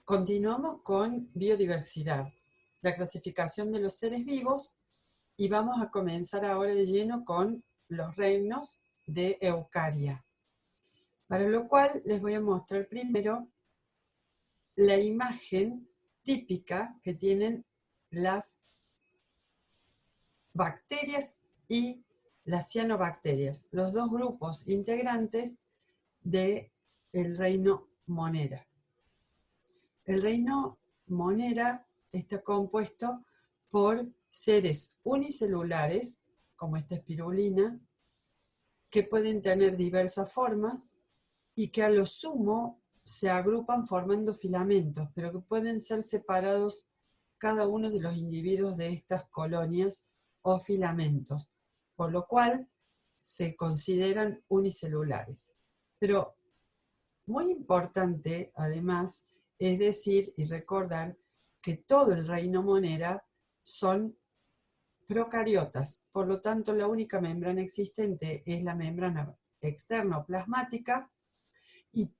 Continuamos con biodiversidad, la clasificación de los seres vivos, y vamos a comenzar ahora de lleno con los reinos de Eukarya. Para lo cual les voy a mostrar primero la imagen típica que tienen las bacterias y las cianobacterias, los dos grupos integrantes del reino Monera. El reino Monera está compuesto por seres unicelulares, como esta espirulina, que pueden tener diversas formas y que a lo sumo se agrupan formando filamentos, pero que pueden ser separados cada uno de los individuos de estas colonias o filamentos, por lo cual se consideran unicelulares. Pero muy importante, además, es decir y recordar que todo el reino Monera son procariotas, por lo tanto la única membrana existente es la membrana externoplasmática y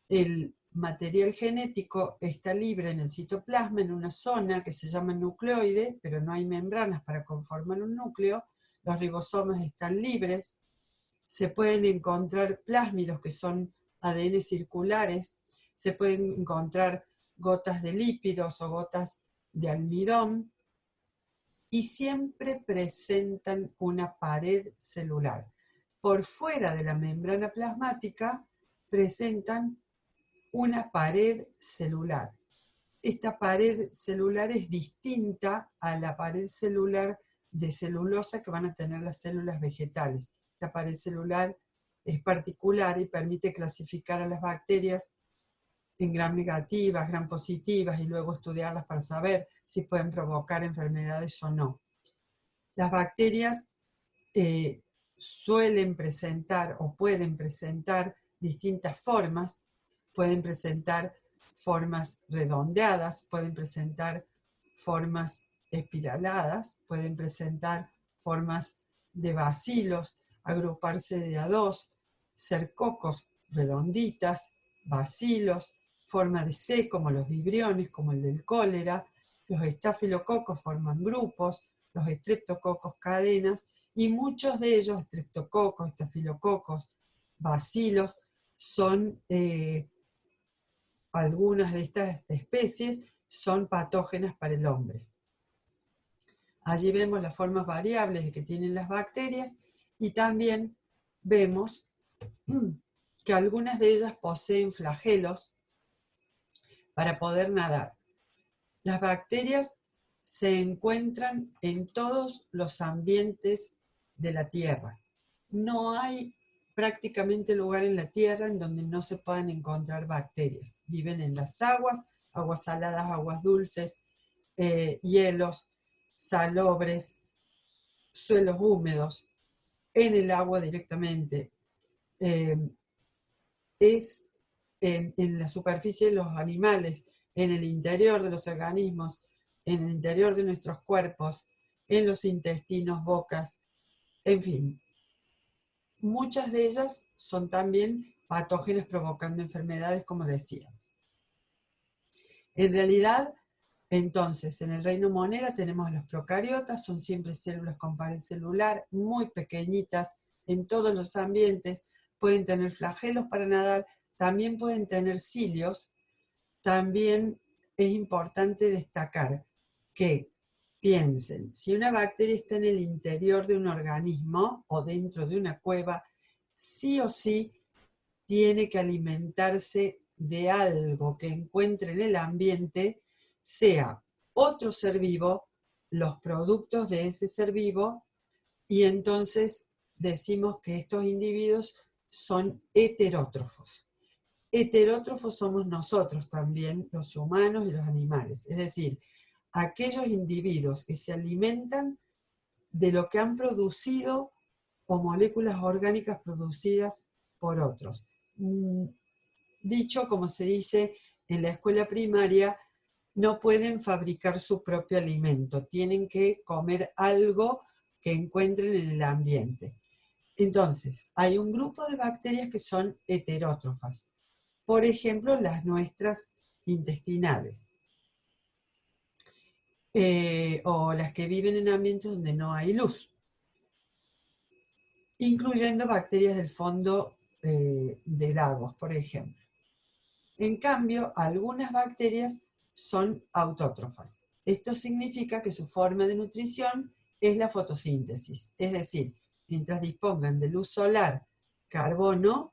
el material genético está libre en el citoplasma en una zona que se llama nucleoide, pero no hay membranas para conformar un núcleo. Los ribosomas están libres, se pueden encontrar plásmidos que son ADN circulares, se pueden encontrar gotas de lípidos o gotas de almidón, y siempre presentan una pared celular. Por fuera de la membrana plasmática presentan una pared celular. Esta pared celular es distinta a la pared celular de celulosa que van a tener las células vegetales. Esta pared celular es particular y permite clasificar a las bacterias en gram negativas, gram positivas, y luego estudiarlas para saber si pueden provocar enfermedades o no. Las bacterias suelen presentar o pueden presentar distintas formas. Pueden presentar formas redondeadas, pueden presentar formas espiraladas, pueden presentar formas de bacilos, agruparse de a dos, ser cocos redonditas, bacilos, forma de C como los vibriones, como el del cólera. Los estafilococos forman grupos, los estreptococos cadenas, y muchos de ellos, estreptococos, estafilococos, bacilos, son algunas de estas especies son patógenas para el hombre. Allí vemos las formas variables que tienen las bacterias y también vemos que algunas de ellas poseen flagelos para poder nadar. Las bacterias se encuentran en todos los ambientes de la Tierra. No hay prácticamente lugar en la Tierra en donde no se puedan encontrar bacterias. Viven en las aguas, aguas saladas, aguas dulces, hielos, salobres, suelos húmedos, en el agua directamente. Es en la superficie de los animales, en el interior de los organismos, en el interior de nuestros cuerpos, en los intestinos, bocas, en fin. Muchas de ellas son también patógenos provocando enfermedades, como decíamos. En realidad, entonces, en el reino Monera tenemos los procariotas, son siempre células con pared celular, muy pequeñitas en todos los ambientes, pueden tener flagelos para nadar, también pueden tener cilios. También es importante destacar que piensen, si una bacteria está en el interior de un organismo o dentro de una cueva, sí o sí tiene que alimentarse de algo que encuentre en el ambiente, sea otro ser vivo, los productos de ese ser vivo, y entonces decimos que estos individuos son heterótrofos. Heterótrofos somos nosotros también, los humanos y los animales, es decir, aquellos individuos que se alimentan de lo que han producido o moléculas orgánicas producidas por otros. Dicho como se dice en la escuela primaria, no pueden fabricar su propio alimento, tienen que comer algo que encuentren en el ambiente. Entonces, hay un grupo de bacterias que son heterótrofas. Por ejemplo, las nuestras intestinales, o las que viven en ambientes donde no hay luz, incluyendo bacterias del fondo de lagos, por ejemplo. En cambio, algunas bacterias son autótrofas. Esto significa que su forma de nutrición es la fotosíntesis, es decir, mientras dispongan de luz solar, carbono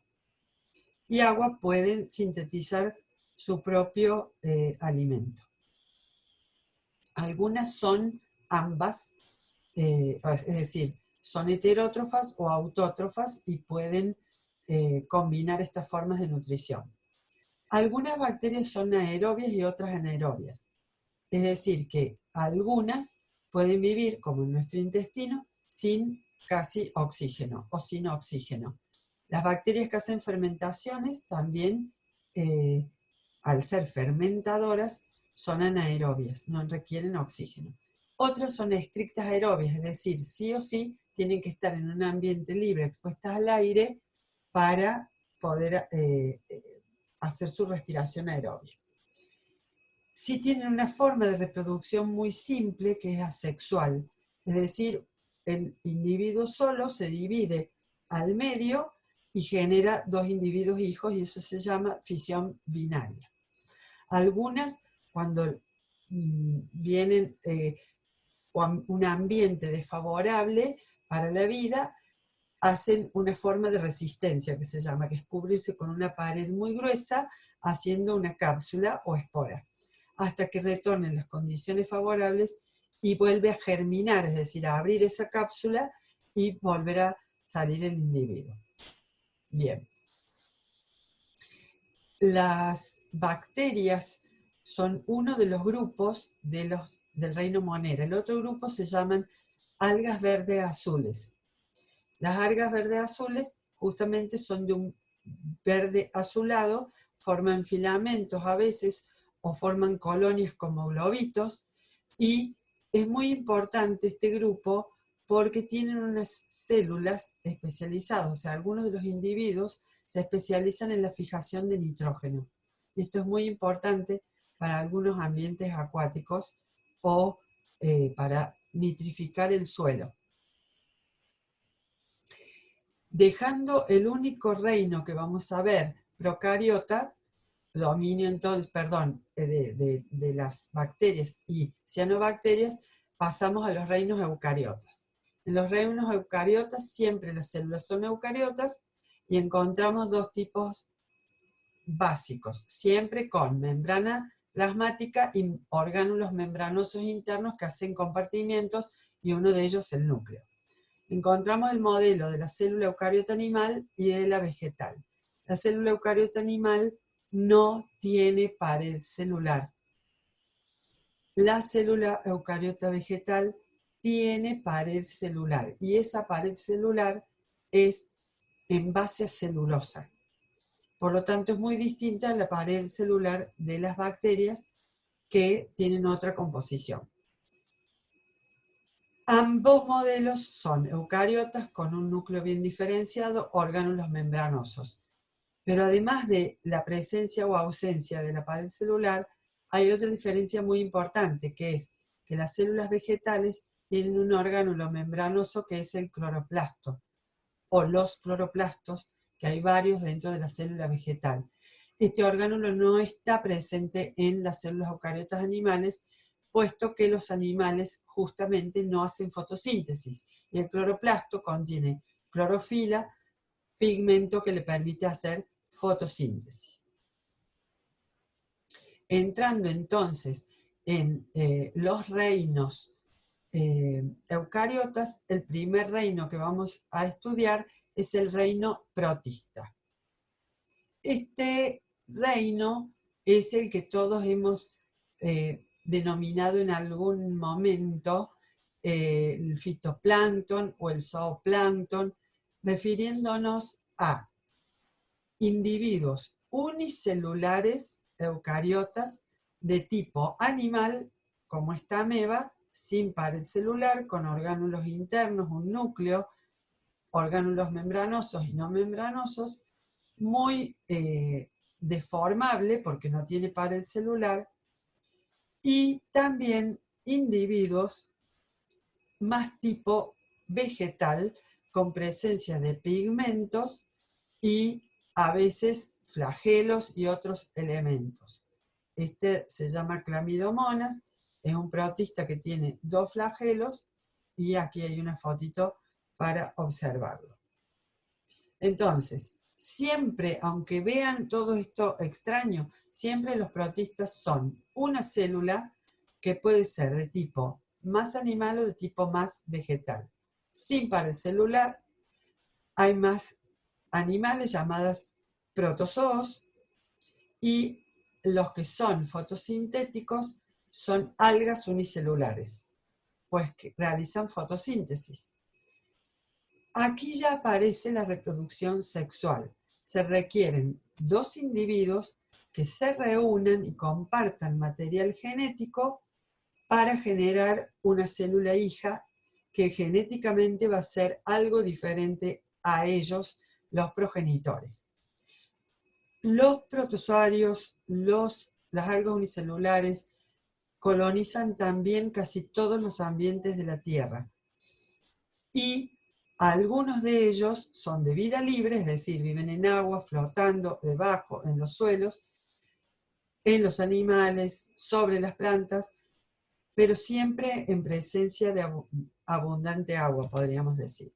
y agua, pueden sintetizar su propio alimento. Algunas son ambas, es decir, son heterótrofas o autótrofas y pueden combinar estas formas de nutrición. Algunas bacterias son aerobias y otras anaerobias. Es decir, que algunas pueden vivir, como en nuestro intestino, sin casi oxígeno o sin oxígeno. Las bacterias que hacen fermentaciones también, al ser fermentadoras, son anaerobias, no requieren oxígeno. Otras son estrictas aerobias, es decir, sí o sí tienen que estar en un ambiente libre, expuestas al aire, para poder hacer su respiración aerobia. Sí tienen una forma de reproducción muy simple, que es asexual, es decir, el individuo solo se divide al medio y genera dos individuos hijos, y eso se llama fisión binaria. Algunas, cuando vienen un ambiente desfavorable para la vida, hacen una forma de resistencia que se llama, que es cubrirse con una pared muy gruesa, haciendo una cápsula o espora, hasta que retornen las condiciones favorables y vuelve a germinar, es decir, a abrir esa cápsula y volver a salir el individuo. Bien. Las bacterias son uno de los grupos del reino Monera. El otro grupo se llaman algas verdes azules. Las algas verdes azules justamente son de un verde azulado, forman filamentos a veces o forman colonias como globitos, y es muy importante este grupo porque tienen unas células especializadas, o sea, algunos de los individuos se especializan en la fijación de nitrógeno. Esto es muy importante para algunos ambientes acuáticos o para nitrificar el suelo. Dejando el único reino que vamos a ver, procariota, dominio entonces, de las bacterias y cianobacterias, pasamos a los reinos eucariotas. En los reinos eucariotas siempre las células son eucariotas y encontramos dos tipos básicos, siempre con membrana plasmática y orgánulos membranosos internos que hacen compartimientos, y uno de ellos el núcleo. Encontramos el modelo de la célula eucariota animal y de la vegetal. La célula eucariota animal no tiene pared celular. La célula eucariota vegetal tiene pared celular, y esa pared celular es en base a celulosa. Por lo tanto, es muy distinta a la pared celular de las bacterias, que tienen otra composición. Ambos modelos son eucariotas con un núcleo bien diferenciado, orgánulos membranosos. Pero además de la presencia o ausencia de la pared celular, hay otra diferencia muy importante, que es que las células vegetales tienen un orgánulo membranoso que es el cloroplasto, o los cloroplastos, que hay varios dentro de la célula vegetal. Este orgánulo no está presente en las células eucariotas animales, puesto que los animales justamente no hacen fotosíntesis, y el cloroplasto contiene clorofila, pigmento que le permite hacer fotosíntesis. Entrando entonces en los reinos eucariotas, el primer reino que vamos a estudiar es el reino protista. Este reino es el que todos hemos denominado en algún momento el fitoplancton o el zooplancton, refiriéndonos a individuos unicelulares eucariotas de tipo animal, como esta ameba, sin pared celular, con orgánulos internos, un núcleo, orgánulos membranosos y no membranosos, muy deformable porque no tiene pared celular, y también individuos más tipo vegetal con presencia de pigmentos y a veces flagelos y otros elementos. Este se llama Clamidomonas, es un protista que tiene 2 flagelos y aquí hay una fotito para observarlo. Entonces, siempre, aunque vean todo esto extraño, siempre los protistas son una célula que puede ser de tipo más animal o de tipo más vegetal. Sin pared celular, hay más animales llamadas protozoos y los que son fotosintéticos son algas unicelulares, pues que realizan fotosíntesis. Aquí ya aparece la reproducción sexual. Se requieren 2 individuos que se reúnan y compartan material genético para generar una célula hija que genéticamente va a ser algo diferente a ellos, los progenitores. Los protozoarios, las algas unicelulares, colonizan también casi todos los ambientes de la Tierra. Y algunos de ellos son de vida libre, es decir, viven en agua, flotando debajo, en los suelos, en los animales, sobre las plantas, pero siempre en presencia de abundante agua, podríamos decir.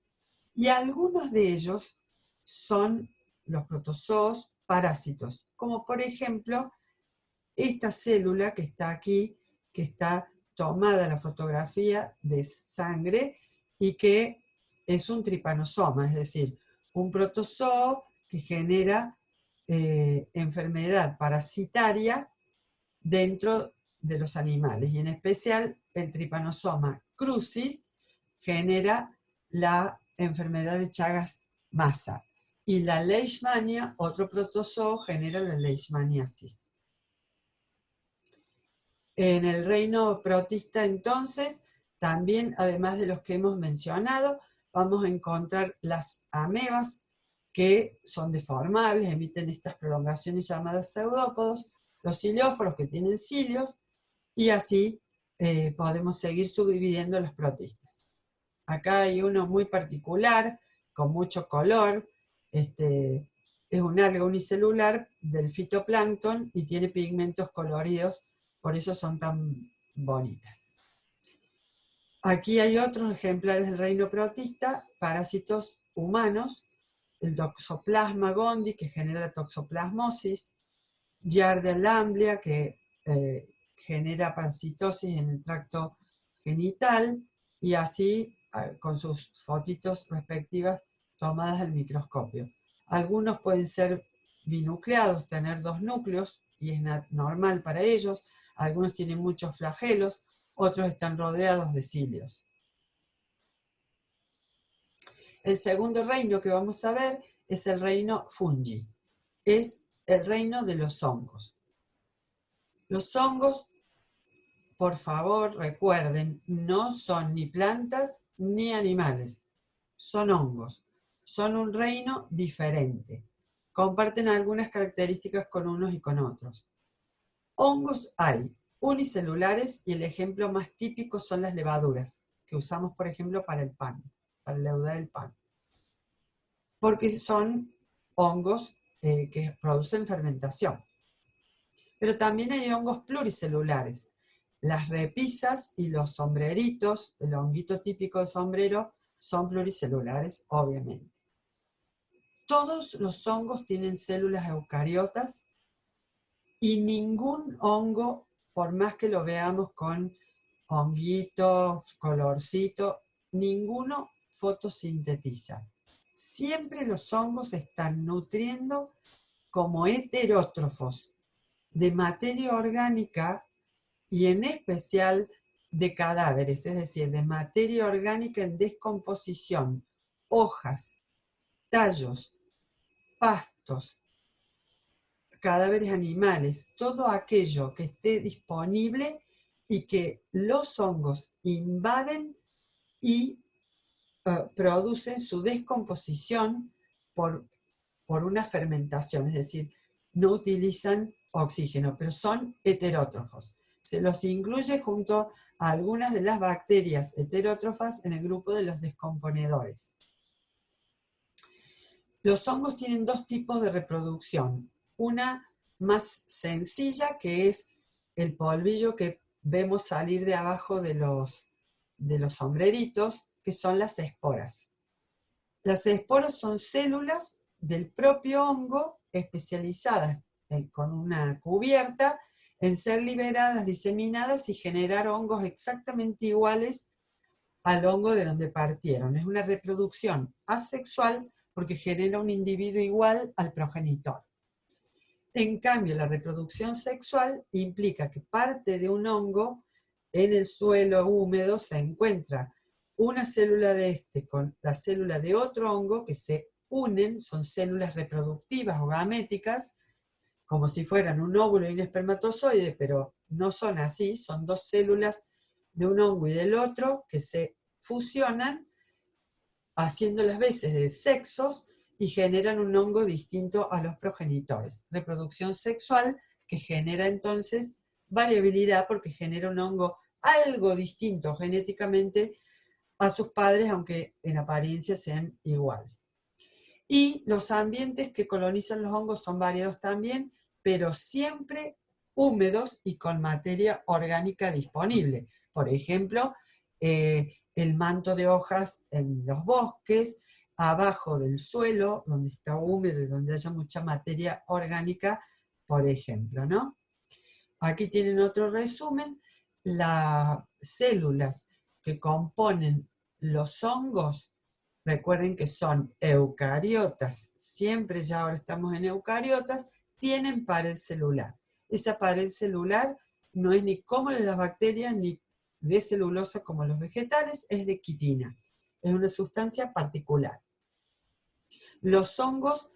Y algunos de ellos son los protozoos parásitos, como por ejemplo esta célula que está aquí, que está tomada la fotografía de sangre y que es un tripanosoma, es decir, un protozoo que genera enfermedad parasitaria dentro de los animales, y en especial el Trypanosoma crucis genera la enfermedad de Chagas-Massa, y la Leishmania, otro protozoo, genera la leishmaniasis. En el reino protista, entonces, también, además de los que hemos mencionado, vamos a encontrar las amebas, que son deformables, emiten estas prolongaciones llamadas pseudópodos, los cilióforos, que tienen cilios, y así podemos seguir subdividiendo los protistas. Acá hay uno muy particular, con mucho color, es un alga unicelular del fitoplancton y tiene pigmentos coloridos, por eso son tan bonitas. Aquí hay otros ejemplares del reino protista, parásitos humanos, el Toxoplasma gondii, que genera la toxoplasmosis, Giardia lamblia, que genera parasitosis en el tracto genital, y así con sus fotitos respectivas tomadas al microscopio. Algunos pueden ser binucleados, tener 2 núcleos, y es normal para ellos. Algunos tienen muchos flagelos, otros están rodeados de cilios. El segundo reino que vamos a ver es el reino fungi. Es el reino de los hongos. Los hongos, por favor, recuerden, no son ni plantas ni animales. Son hongos. Son un reino diferente. Comparten algunas características con unos y con otros. Hongos hay unicelulares, y el ejemplo más típico son las levaduras, que usamos, por ejemplo, para el pan, para leudar el pan. Porque son hongos que producen fermentación. Pero también hay hongos pluricelulares. Las repisas y los sombreritos, el honguito típico de sombrero, son pluricelulares, obviamente. Todos los hongos tienen células eucariotas, y ningún hongo, por más que lo veamos con honguito, colorcito, ninguno fotosintetiza. Siempre los hongos están nutriendo como heterótrofos de materia orgánica, y en especial de cadáveres, es decir, de materia orgánica en descomposición, hojas, tallos, pastos, cadáveres animales, todo aquello que esté disponible y que los hongos invaden y producen su descomposición por una fermentación, es decir, no utilizan oxígeno, pero son heterótrofos. Se los incluye junto a algunas de las bacterias heterótrofas en el grupo de los descomponedores. Los hongos tienen dos tipos de reproducción. Una más sencilla, que es el polvillo que vemos salir de abajo de los sombreritos, que son las esporas. Las esporas son células del propio hongo especializadas con una cubierta en ser liberadas, diseminadas y generar hongos exactamente iguales al hongo de donde partieron. Es una reproducción asexual porque genera un individuo igual al progenitor. En cambio, la reproducción sexual implica que parte de un hongo en el suelo húmedo se encuentra una célula de este con la célula de otro hongo que se unen, son células reproductivas o gaméticas, como si fueran un óvulo y un espermatozoide, pero no son así, son dos células de un hongo y del otro que se fusionan haciendo las veces de sexos y generan un hongo distinto a los progenitores. Reproducción sexual que genera entonces variabilidad porque genera un hongo algo distinto genéticamente a sus padres, aunque en apariencia sean iguales. Y los ambientes que colonizan los hongos son variados también, pero siempre húmedos y con materia orgánica disponible. Por ejemplo, el manto de hojas en los bosques, abajo del suelo, donde está húmedo y donde haya mucha materia orgánica, por ejemplo, ¿no? Aquí tienen otro resumen. Las células que componen los hongos, recuerden que son eucariotas, siempre ya ahora estamos en eucariotas, tienen pared celular. Esa pared celular no es ni como la de las bacterias, ni de celulosa como los vegetales, es de quitina. Es una sustancia particular. Los hongos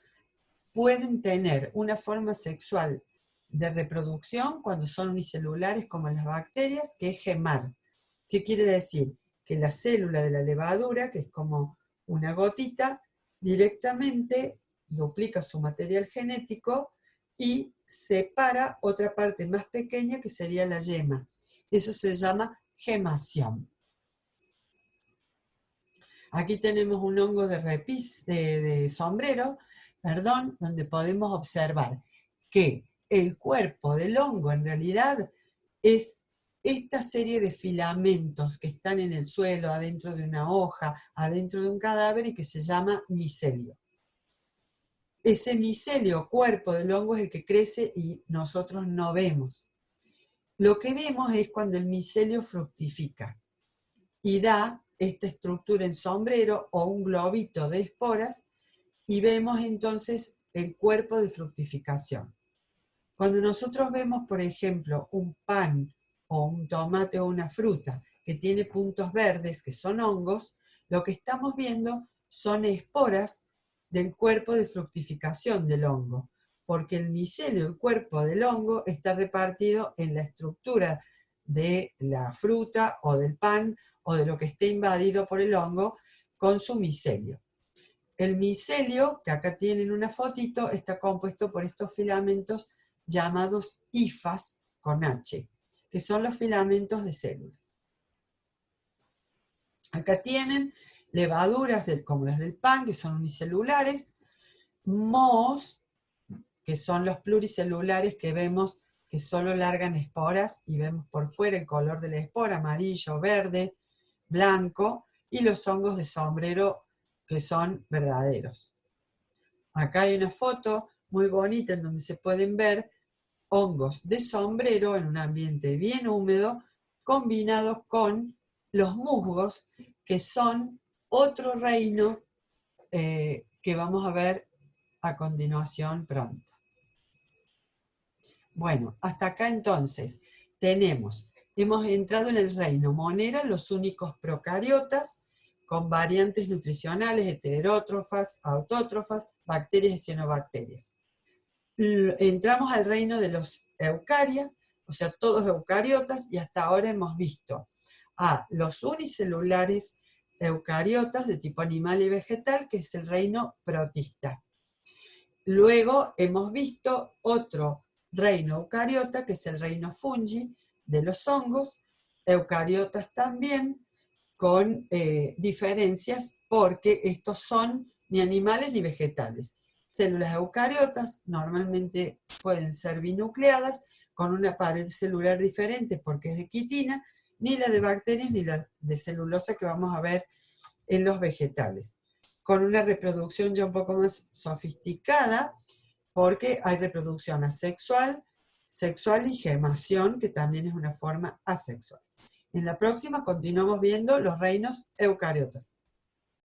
pueden tener una forma sexual de reproducción cuando son unicelulares como las bacterias, que es gemar. ¿Qué quiere decir? Que la célula de la levadura, que es como una gotita, directamente duplica su material genético y separa otra parte más pequeña que sería la yema. Eso se llama gemación. Aquí tenemos un hongo de sombrero, donde podemos observar que el cuerpo del hongo en realidad es esta serie de filamentos que están en el suelo, adentro de una hoja, adentro de un cadáver y que se llama micelio. Ese micelio, cuerpo del hongo, es el que crece y nosotros no vemos. Lo que vemos es cuando el micelio fructifica y da esta estructura en sombrero o un globito de esporas y vemos entonces el cuerpo de fructificación. Cuando nosotros vemos, por ejemplo, un pan o un tomate o una fruta que tiene puntos verdes, que son hongos, lo que estamos viendo son esporas del cuerpo de fructificación del hongo, porque el micelio, el cuerpo del hongo, está repartido en la estructura de la fruta o del pan o de lo que esté invadido por el hongo con su micelio. El micelio, que acá tienen una fotito, está compuesto por estos filamentos llamados hifas con H, que son los filamentos de células. Acá tienen levaduras como las del pan, que son unicelulares, mohos, que son los pluricelulares que vemos que solo largan esporas y vemos por fuera el color de la espora, amarillo, verde, blanco, y los hongos de sombrero que son verdaderos. Acá hay una foto muy bonita en donde se pueden ver hongos de sombrero en un ambiente bien húmedo combinados con los musgos, que son otro reino que vamos a ver a continuación pronto. Bueno, hasta acá entonces hemos entrado en el reino Monera, los únicos procariotas, con variantes nutricionales, heterótrofas, autótrofas, bacterias y cianobacterias. Entramos al reino de los eucaria, o sea, todos eucariotas, y hasta ahora hemos visto a los unicelulares eucariotas de tipo animal y vegetal, que es el reino protista. Luego hemos visto otro reino eucariota, que es el reino fungi de los hongos, eucariotas también, con diferencias porque estos son ni animales ni vegetales. Células eucariotas normalmente pueden ser binucleadas, con una pared celular diferente porque es de quitina, ni la de bacterias ni la de celulosa que vamos a ver en los vegetales. Con una reproducción ya un poco más sofisticada, porque hay reproducción asexual, sexual y gemación, que también es una forma asexual. En la próxima continuamos viendo los reinos eucariotas.